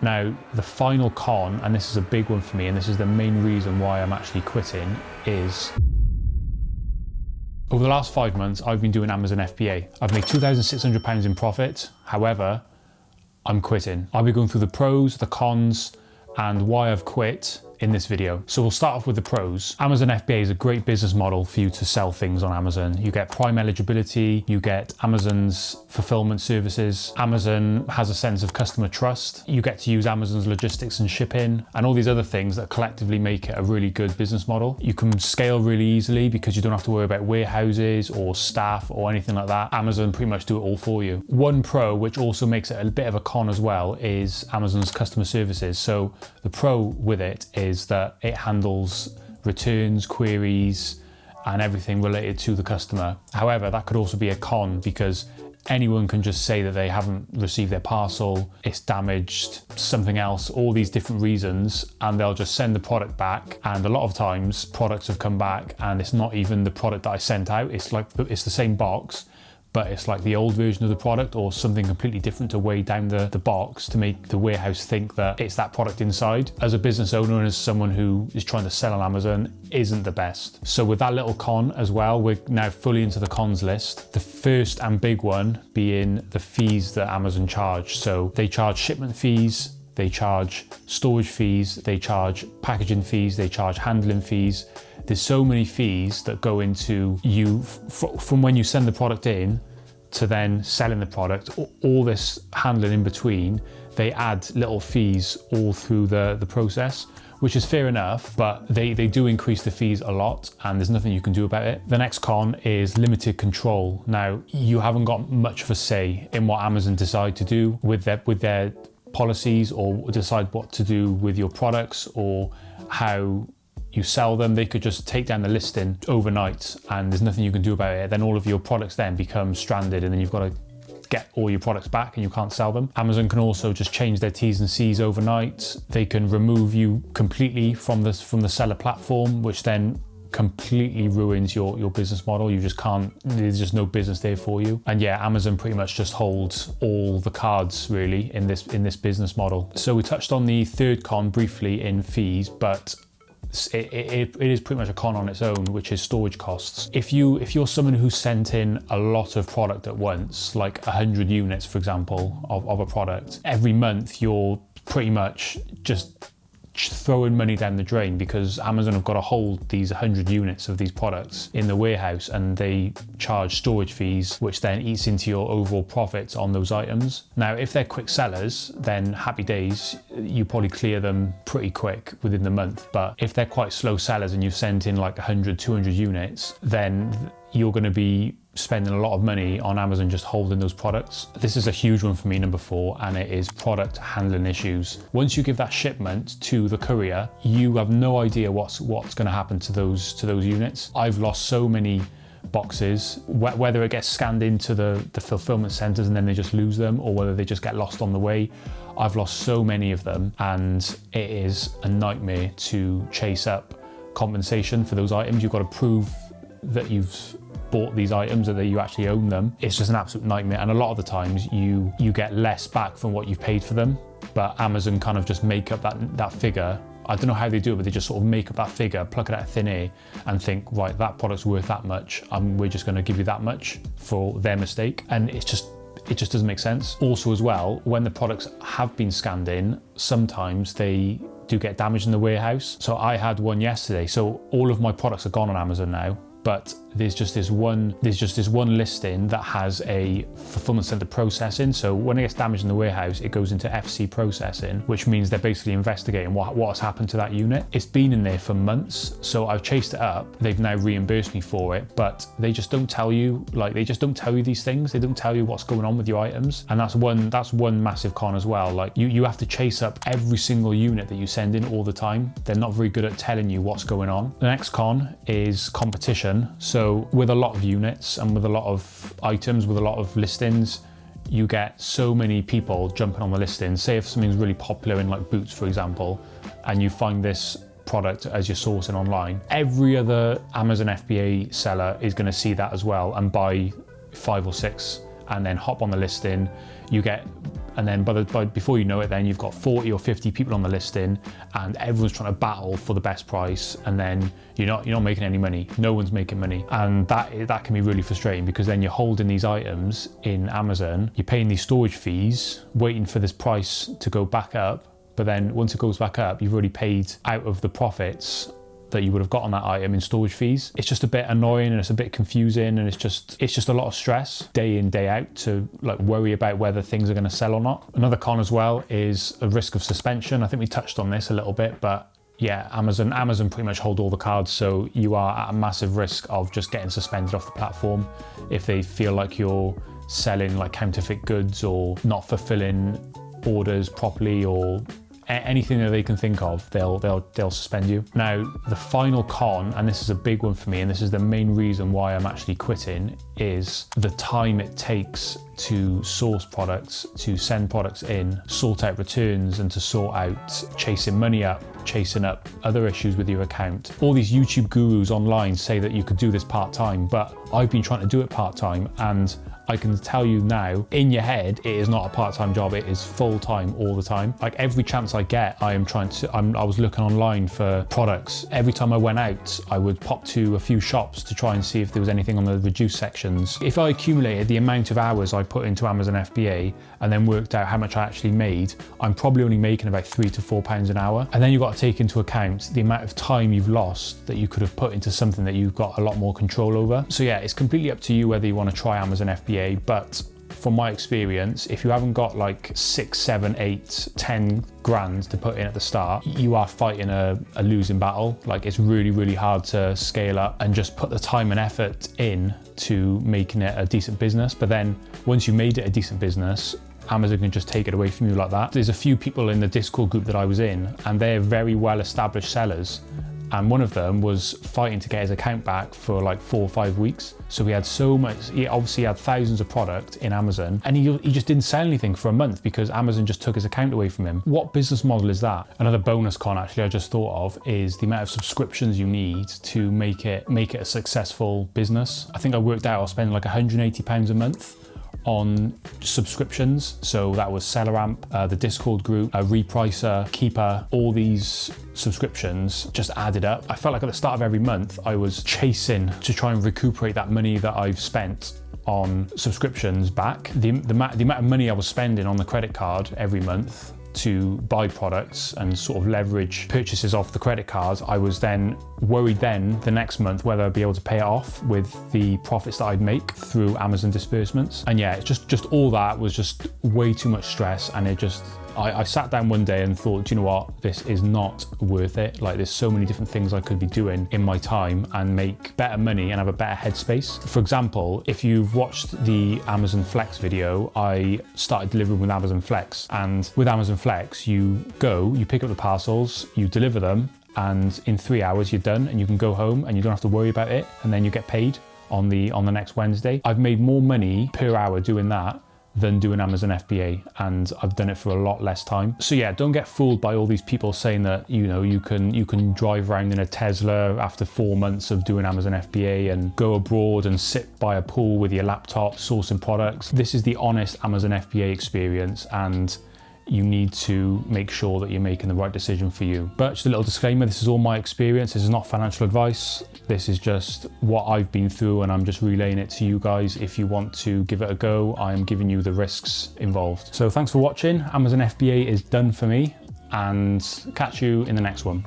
Now, the final con, and this is a big one for me, and this is the main reason why I'm actually quitting, is over the last 5 months, I've been doing Amazon FBA. I've made £2,600 in profit. However, I'm quitting. I'll be going through the pros, the cons, and why I've quit in this video. So we'll start off with the pros. Amazon FBA is a great business model for you to sell things on Amazon. You get Prime eligibility, you get Amazon's fulfillment services. Amazon has a sense of customer trust. You get to use Amazon's logistics and shipping and all these other things that collectively make it a really good business model. You can scale really easily because you don't have to worry about warehouses or staff or anything like that. Amazon pretty much do it all for you. One pro, which also makes it a bit of a con as well, is Amazon's customer services. So the pro with it is that it handles returns, queries, and everything related to the customer. However, that could also be a con because anyone can just say that they haven't received their parcel, it's damaged, something else, all these different reasons, and they'll just send the product back. And a lot of times products have come back and it's not even the product that I sent out. It's like, it's the same box, but it's like the old version of the product or something completely different to weigh down the box to make the warehouse think that it's that product inside. As a business owner and as someone who is trying to sell on Amazon, isn't the best. So with that little con as well, we're now fully into the cons list. The first and big one being the fees that Amazon charge. So they charge shipment fees, they charge storage fees, they charge packaging fees, they charge handling fees. There's so many fees that go into you from when you send the product in to then selling the product, all this handling in between. They add little fees all through the process, which is fair enough, but they do increase the fees a lot and there's nothing you can do about it. The next con is limited control. Now, you haven't got much of a say in what Amazon decide to do with their policies or decide what to do with your products or how you sell them. They could just take down the listing overnight and there's nothing you can do about it. Then all of your products then become stranded and then you've got to get all your products back and you can't sell them. Amazon can also just change their T's and C's overnight. They can remove you completely from the seller platform, which then completely ruins your business model. You just can't, there's just no business there for you. And yeah, Amazon pretty much just holds all the cards really in this business model. So we touched on the third con briefly in fees, but it is pretty much a con on its own, which is storage costs. If you're someone who sent in a lot of product at once, like 100 units, for example, of a product, every month you're pretty much just throwing money down the drain because Amazon have got to hold these 100 units of these products in the warehouse and they charge storage fees, which then eats into your overall profits on those items. Now, if they're quick sellers, then happy days, you probably clear them pretty quick within the month. But if they're quite slow sellers and you've sent in like 100, 200 units, then you're going to be spending a lot of money on Amazon just holding those products. This is a huge one for me, number 4, and it is product handling issues. Once you give that shipment to the courier, you have no idea what's going to happen to those units. I've lost so many boxes, whether it gets scanned into the fulfillment centers and then they just lose them, or whether they just get lost on the way. I've lost so many of them, and it is a nightmare to chase up compensation for those items. You've got to prove that you've bought these items or that you actually own them. It's just an absolute nightmare, and a lot of the times you get less back from what you've paid for them, but Amazon kind of just make up that figure. I don't know how they do it, but they just sort of make up that figure, pluck it out of thin air and think, right, that product's worth that much, and we're just going to give you that much for their mistake. And it just doesn't make sense. Also as well, when the products have been scanned in, sometimes they do get damaged in the warehouse. So I had one yesterday. So all of my products are gone on Amazon now, but there's just this one listing that has a fulfillment center processing. So when it gets damaged in the warehouse, it goes into FC processing, which means they're basically investigating what has happened to that unit. It's been in there for months, so I've chased it up. They've now reimbursed me for it, but they just don't tell you, they just don't tell you these things. They don't tell you what's going on with your items. And that's one massive con as well. Like you have to chase up every single unit that you send in all the time. They're not very good at telling you what's going on. The next con is competition. So with a lot of units and with a lot of items, with a lot of listings, you get so many people jumping on the listing. Say if something's really popular in like boots, for example, and you find this product as you're sourcing online, every other Amazon FBA seller is going to see that as well and buy 5 or 6 and then hop on the listing. You get And then before you know it, then you've got 40 or 50 people on the listing and everyone's trying to battle for the best price, and then you're not making any money. No one's making money. And that can be really frustrating, because then you're holding these items in Amazon, you're paying these storage fees, waiting for this price to go back up. But then once it goes back up, you've already paid out of the profits that you would have got on that item in storage fees. It's just a bit annoying, and it's a bit confusing, and it's just a lot of stress day in, day out to like worry about whether things are going to sell or not. Another con as well is a risk of suspension. I think we touched on this a little bit, but yeah, Amazon pretty much hold all the cards, so you are at a massive risk of just getting suspended off the platform if they feel like you're selling like counterfeit goods or not fulfilling orders properly, or anything that they can think of, they'll suspend you. Now, the final con, and this is a big one for me, and this is the main reason why I'm actually quitting, is the time it takes to source products, to send products in, sort out returns, and to sort out chasing money up, chasing up other issues with your account. All these YouTube gurus online say that you could do this part-time, but I've been trying to do it part-time, and I can tell you now, in your head, it is not a part-time job, it is full-time all the time. Like every chance I get, I was looking online for products. Every time I went out, I would pop to a few shops to try and see if there was anything on the reduced sections. If I accumulated the amount of hours I put into Amazon FBA and then worked out how much I actually made, I'm probably only making about £3 to £4 an hour. And then you've got to take into account the amount of time you've lost that you could have put into something that you've got a lot more control over. So yeah, it's completely up to you whether you want to try Amazon FBA, but from my experience, if you haven't got like 6, 7, 8, 10 grand to put in at the start, you are fighting a losing battle. Like it's really, really hard to scale up and just put the time and effort in to making it a decent business. But then once you made it a decent business, Amazon can just take it away from you like that. There's a few people in the Discord group that I was in, and they're very well established sellers. And one of them was fighting to get his account back for like 4 or 5 weeks. So he had so much, he obviously had thousands of product in Amazon, and he just didn't sell anything for a month because Amazon just took his account away from him. What business model is that? Another bonus con actually I just thought of is the amount of subscriptions you need to make it a successful business. I think I worked out I'll spend like £180 a month on subscriptions. So that was SellerAmp, the Discord group, Repricer, Keeper, all these subscriptions just added up. I felt like at the start of every month, I was chasing to try and recuperate that money that I've spent on subscriptions back. The amount of money I was spending on the credit card every month to buy products and sort of leverage purchases off the credit cards, I was then worried then the next month whether I'd be able to pay it off with the profits that I'd make through Amazon disbursements. And yeah, it's just all that was just way too much stress, and I sat down one day and thought, do you know what, this is not worth it. Like there's so many different things I could be doing in my time and make better money and have a better headspace. For example, if you've watched the Amazon Flex video, I started delivering with Amazon Flex, and with Amazon Flex, you pick up the parcels, you deliver them, and in 3 hours you're done and you can go home and you don't have to worry about it, and then you get paid on the next Wednesday. I've made more money per hour doing that than doing Amazon FBA, and I've done it for a lot less time. So yeah, don't get fooled by all these people saying that you can drive around in a Tesla after 4 months of doing Amazon FBA and go abroad and sit by a pool with your laptop sourcing products. This is the honest Amazon FBA experience, and you need to make sure that you're making the right decision for you. But just a little disclaimer, this is all my experience. This is not financial advice. This is just what I've been through, and I'm just relaying it to you guys. If you want to give it a go, I am giving you the risks involved. So thanks for watching. Amazon FBA is done for me, and catch you in the next one.